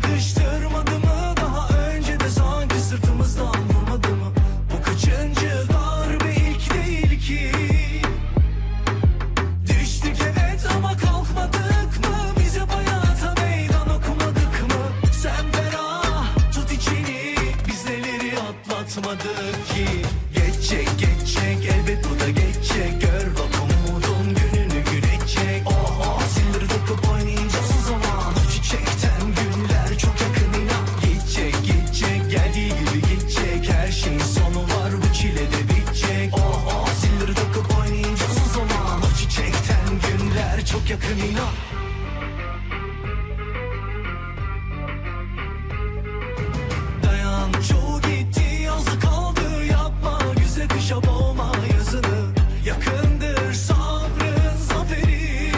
sıkıştırmadı mı? Daha önce de sanki sırtımızdan vurmadı mı? Bu kaçıncı darbe, ilk değil ki. Düştük evet ama kalkmadık mı? Biz hep hayata meydan okumadık mı? Sen ferah tut içini, biz neleri atlatmadık ki? Geçecek geçecek elbet bu da geçecek. Gör bak umudun gününü gülecek. Oh silleri takıp oynayacağız o zaman. O çiçekten günler çok yakın inan. Gidecek gidecek geldiği gibi gidecek. Her şeyin sonu var, bu çile de bitecek. Oh silleri takıp oynayacağız o zaman. O çiçekten günler çok yakın inan. Dayan çoğu gitti, yazı kaldı, yapma güzel kışa boğma yazını. Yakındır sabrın zaferi.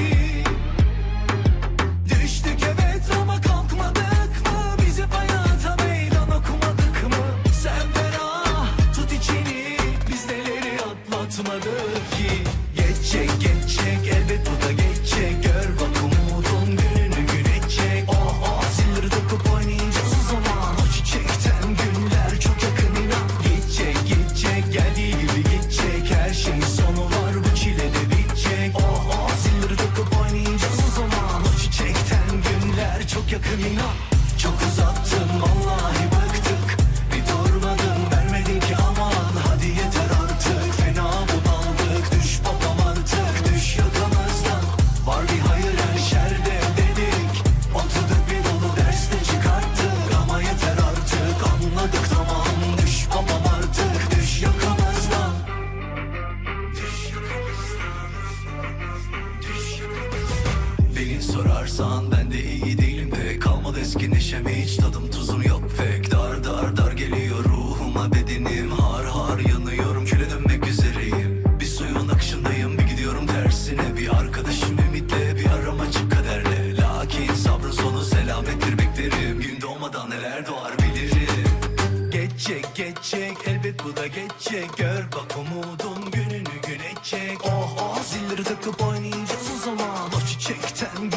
Düştük evet ama kalkmadık mı? Biz hep hayata meydan okumadık mı? Sen ferah tut içini, biz neleri atlatmadık ki? Geçecek geçecek elbet bu da geçecek. Gör bak umudun gününü gülecek. Oh silleri takıp oynayacağız o zaman. O çiçekten günler çok yakın inan. Gidecek gidecek geldiği gibi gidecek. Her şeyin sonu var, bu çile de bitecek. Oh silleri takıp oynayacağız o zaman. O çiçekten günler çok yakın inan. Çok uzattın vallahi bıktık. Bir durmadın vermedin ki aman. Hadi yeter artık, fena bunaldık. Düş babam artık, düş yakamızdan. Var bir hayır her şerde dedik. Oturduk bir dolu derste çıkarttık. Ama yeter artık, anladık tamam. Düş babam artık, düş yakamızdan. Düş yakamızdan. Düş yakamızdan. Beni sorarsan ben de iyi değilim pek. Kalmadı eski neşem, hiç tadım tuzum yok pek. Dar dar dar geliyor ruhuma bedenim. Har har yanıyorum, küle dönmek üzereyim. Bir suyun akışındayım, bir gidiyorum tersine. Bir arkadaşım ümitle, bir aram açık kaderle. Lakin sabrın sonu selamettir beklerim. Gün doğmadan neler doğar bilirim. Geçecek geçecek elbet bu da geçecek. Gör bak umudun gününü gülecek. Oh zilleri takıp oynayacağız o zaman. O çiçekten